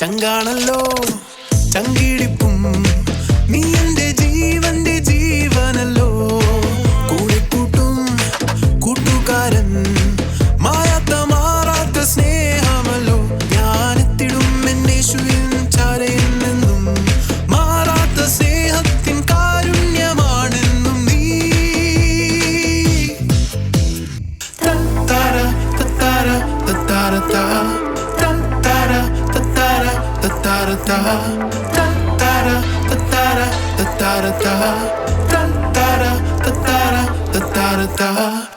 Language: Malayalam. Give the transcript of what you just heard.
ചങ്കാണല്ലോ ചങ്കിടിപ്പും നീ എന്റെ ജീവന്റെ ജീവനല്ലോ കൂടെ കൂട്ടും കൂട്ടുകാരൻ മാറാത്ത മാറാത്ത സ്നേഹമല്ലോ ഞാനെത്തിടും എന്നേശുവിൻ ചാരയിൽ നിന്നും മാറാത്ത സ്നേഹത്തിൻ കാരുണ്യമാണെന്നും നീ തത്താര തത്താര തത്താര തത്താര തത്താര തത്താര തത്താര തത്താര തത്താര തത്താര തത്താര തത്താര